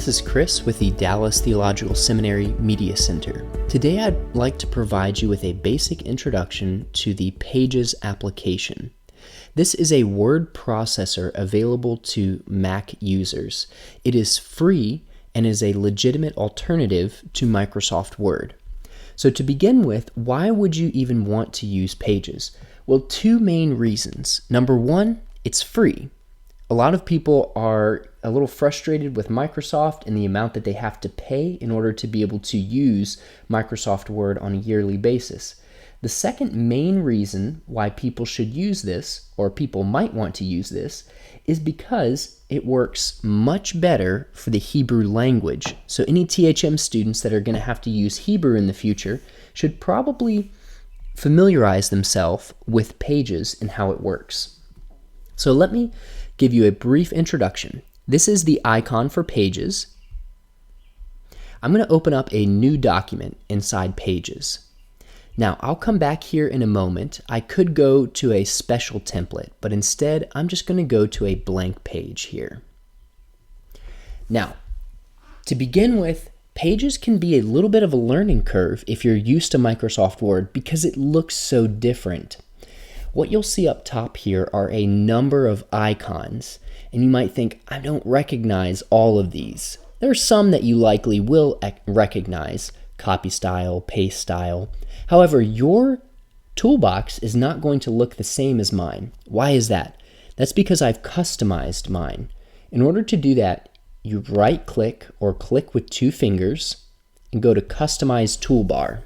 this is Chris with the Dallas Theological Seminary Media Center. Today I'd like to provide you with a basic introduction to the Pages application. This is a word processor available to Mac users. It is free and is a legitimate alternative to Microsoft Word. So to begin with, why would you even want to use Pages? Well, two main reasons. Number one, it's free. A lot of people are a little frustrated with Microsoft and the amount that they have to pay in order to be able to use Microsoft Word on a yearly basis. The second main reason why people should use this, or people might want to use this, is because it works much better for the Hebrew language. So any THM students that are going to have to use Hebrew in the future should probably familiarize themselves with Pages and how it works. So let me give you a brief introduction. This is the icon for Pages. I'm going to open up a new document inside Pages. Now, I'll come back here in a moment. I could go to a special template, but instead, I'm just going to go to a blank page here. Now, to begin with, Pages can be a little bit of a learning curve if you're used to Microsoft Word because it looks so different. What you'll see up top here are a number of icons, and you might think, I don't recognize all of these. There are some that you likely will recognize, copy style, paste style. However, your toolbox is not going to look the same as mine. Why is that? That's because I've customized mine. In order to do that, you right-click or click with two fingers and go to Customize Toolbar.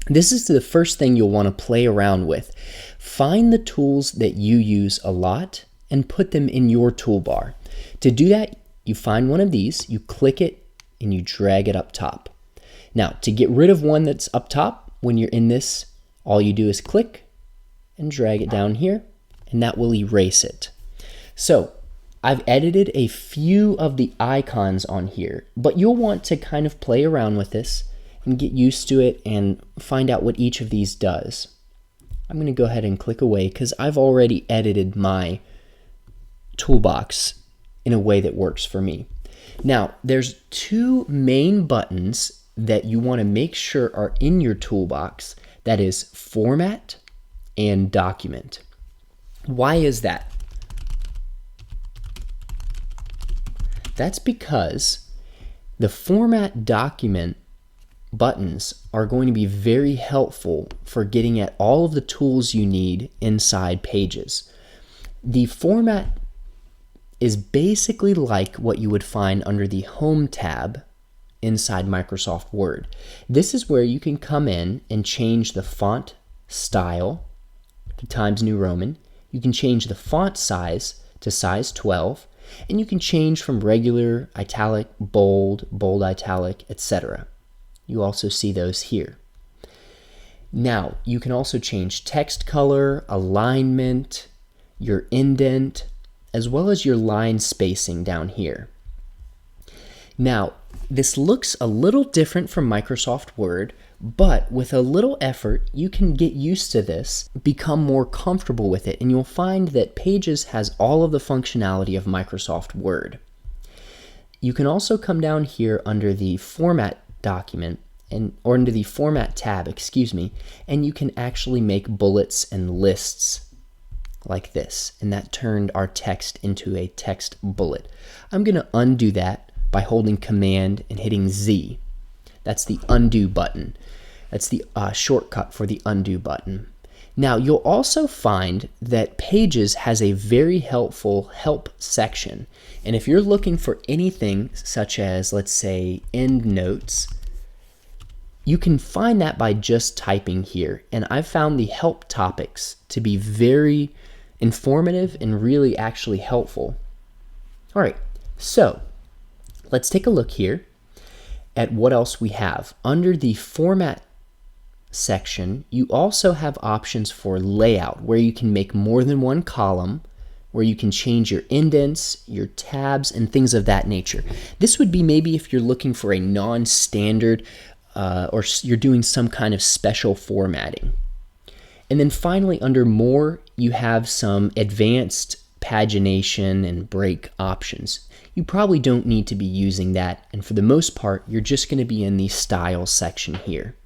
This is the first thing you'll want to play around with. Find the tools that you use a lot and put them in your toolbar. To do that, you find one of these, you click it, and you drag it up top. Now, to get rid of one that's up top, when you're in this, all you do is click and drag it down here, and that will erase it. So, I've edited a few of the icons on here, but you'll want to kind of play around with this and get used to it and find out what each of these does. I'm going to go ahead and click away because I've already edited my toolbox in a way that works for me. Now, there's two main buttons that you want to make sure are in your toolbox. That is Format and Document. Why is that? That's because the Format Document buttons are going to be very helpful for getting at all of the tools you need inside Pages. The format is basically like what you would find under the Home tab inside Microsoft Word. This is where you can come in and change the font style to Times New Roman. You can change the font size to size 12, and you can change from regular, italic, bold, bold italic, etc. You also see those here. Now, you can also change text color, alignment, your indent, as well as your line spacing down here. Now, this looks a little different from Microsoft Word, but with a little effort, you can get used to this, become more comfortable with it, and you'll find that Pages has all of the functionality of Microsoft Word. You can also come down here under the Format document or into the Format tab, and you can actually make bullets and lists like this, and that turned our text into a text bullet. I'm going to undo that by holding Command and hitting Z. That's the undo button. That's the shortcut for the undo button. Now, you'll also find that Pages has a very helpful help section, and if you're looking for anything such as, let's say, endnotes, you can find that by just typing here, and I've found the help topics to be very informative and really actually helpful. All right, so let's take a look here at what else we have. Under the Format section, you also have options for layout, where you can make more than one column, where you can change your indents, your tabs, and things of that nature. This would be maybe if you're looking for a non-standard or you're doing some kind of special formatting. And then finally, under More, you have some advanced pagination and break options. you probably don't need to be using that, and for the most part, you're just going to be in the style section here.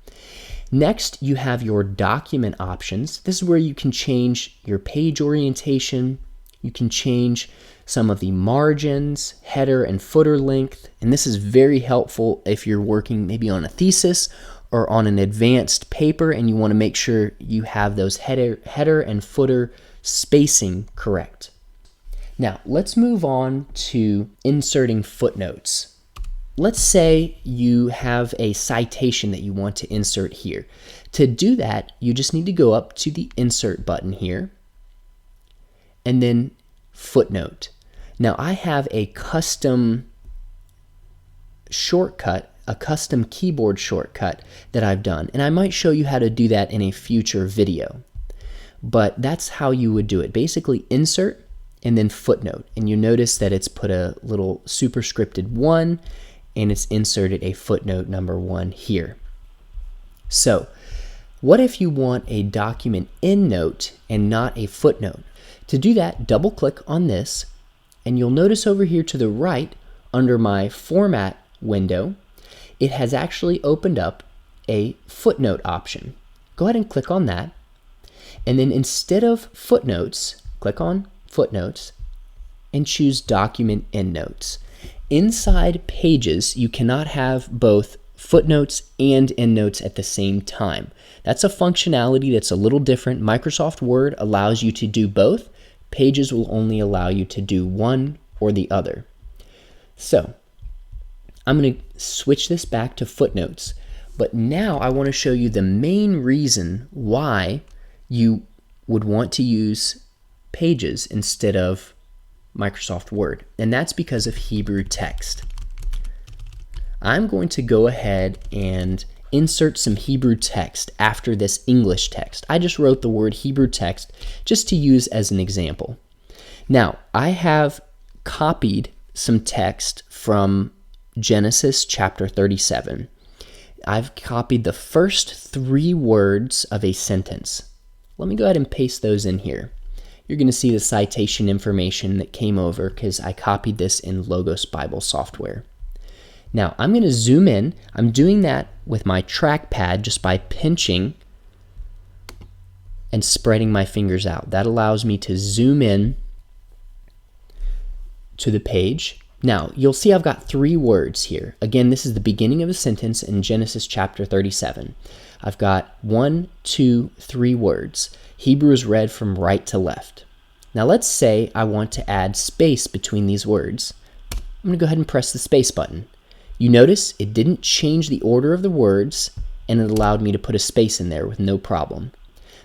Next, you have your document options. This is where you can change your page orientation. You can change some of the margins, header and footer length, and this is very helpful if you're working maybe on a thesis or on an advanced paper and you want to make sure you have those header and footer spacing correct. Now, let's move on to inserting footnotes. Let's say you have a citation that you want to insert here. To do that, you just need to go up to the Insert button here, and then Footnote. Now, I have a custom shortcut, a custom keyboard shortcut that I've done, and I might show you how to do that in a future video. But that's how you would do it. Basically, insert and then footnote, and you notice that it's put a little superscripted 1 and it's inserted a footnote number 1 here. So what if you want a document endnote and not a footnote? To do that, double click on this, and you'll notice over here to the right under my format window, it has actually opened up a footnote option. Go ahead and click on that, and then instead of footnotes, click on footnotes and choose document endnotes. Inside Pages, you cannot have both footnotes and endnotes at the same time. That's a functionality that's a little different. Microsoft Word allows you to do both. Pages will only allow you to do one or the other. So I'm going to switch this back to footnotes, but now I want to show you the main reason why you would want to use Pages instead of Microsoft Word, and that's because of Hebrew text. I'm going to go ahead and insert some Hebrew text after this English text. I just wrote the word Hebrew text just to use as an example. Now, I have copied some text from Genesis chapter 37. I've copied the first 3 words of a sentence. Let me go ahead and paste those in here. You're going to see the citation information that came over because I copied this in Logos Bible software. Now, I'm going to zoom in. I'm doing that with my trackpad just by pinching and spreading my fingers out. That allows me to zoom in to the page. Now, you'll see I've got 3 words here. Again, this is the beginning of a sentence in Genesis chapter 37. I've got 1, 2, 3 words. Hebrew is read from right to left. Now, let's say I want to add space between these words. I'm going to go ahead and press the space button. You notice it didn't change the order of the words, and it allowed me to put a space in there with no problem.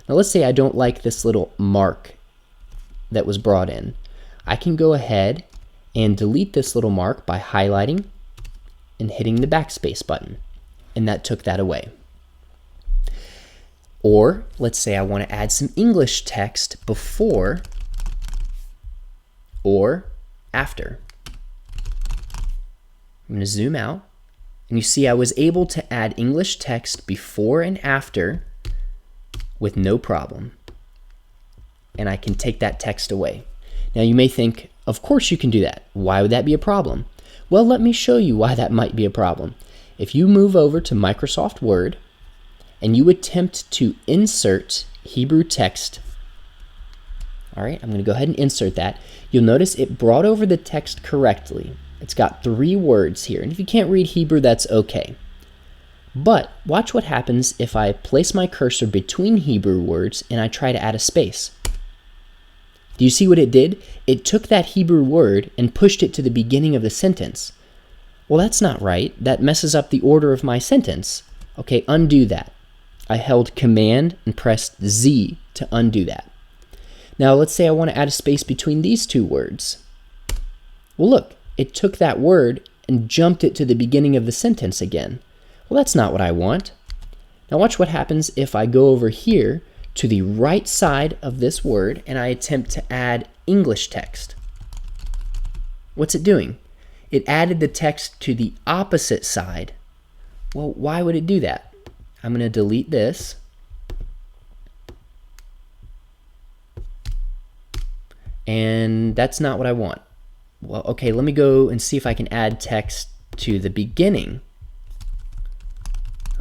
Now, let's say I don't like this little mark that was brought in. I can go ahead and delete this little mark by highlighting and hitting the backspace button, and that took that away. Or let's say I want to add some English text before or after. I'm going to zoom out, and you see I was able to add English text before and after with no problem. And I can take that text away. Now you may think, of course you can do that. Why would that be a problem? Well, let me show you why that might be a problem. If you move over to Microsoft Word and you attempt to insert Hebrew text, all right, I'm going to go ahead and insert that. You'll notice it brought over the text correctly. It's got 3 words here, and if you can't read Hebrew, that's okay. But watch what happens if I place my cursor between Hebrew words and I try to add a space. Do you see what it did? It took that Hebrew word and pushed it to the beginning of the sentence. Well, that's not right. That messes up the order of my sentence. Okay, undo that. I held Command and pressed Z to undo that. Now, let's say I want to add a space between these 2 words. Well, look, it took that word and jumped it to the beginning of the sentence again. Well, that's not what I want. Now watch what happens if I go over here to the right side of this word and I attempt to add English text. What's it doing? It added the text to the opposite side. Well, why would it do that? I'm going to delete this. And that's not what I want. well, okay, let me go and see if I can add text to the beginning.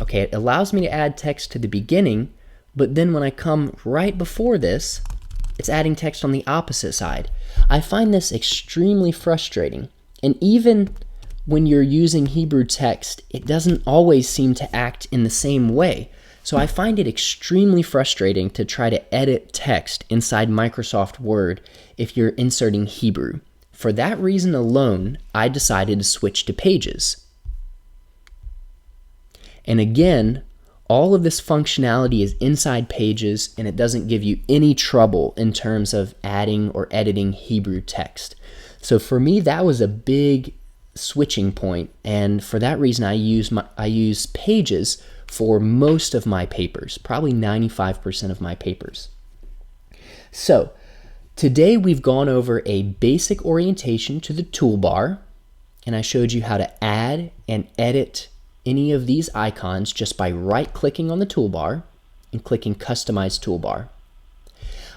Okay, it allows me to add text to the beginning, but then when I come right before this, it's adding text on the opposite side. I find this extremely frustrating. And even when you're using Hebrew text, it doesn't always seem to act in the same way. So I find it extremely frustrating to try to edit text inside Microsoft Word if you're inserting Hebrew. For that reason alone, I decided to switch to Pages. And again, all of this functionality is inside Pages, and it doesn't give you any trouble in terms of adding or editing Hebrew text. So for me, that was a big switching point, and for that reason, I use Pages for most of my papers, probably 95% of my papers. So today we've gone over a basic orientation to the toolbar, and I showed you how to add and edit any of these icons just by right-clicking on the toolbar and clicking Customize Toolbar.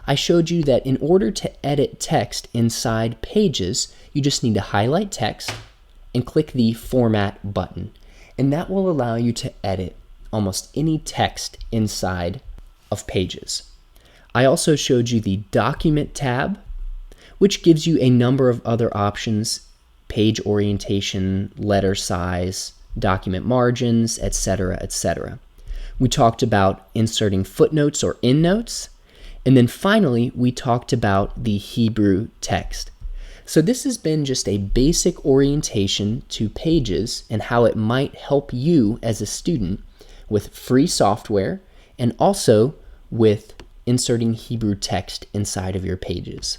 I showed you that in order to edit text inside Pages, you just need to highlight text and click the Format button, and that will allow you to edit almost any text inside of Pages. I also showed you the Document tab, which gives you a number of other options: page orientation, letter size, document margins, etc., etc. We talked about inserting footnotes or endnotes, and then finally we talked about the Hebrew text. So this has been just a basic orientation to Pages and how it might help you as a student with free software and also with inserting Hebrew text inside of your pages.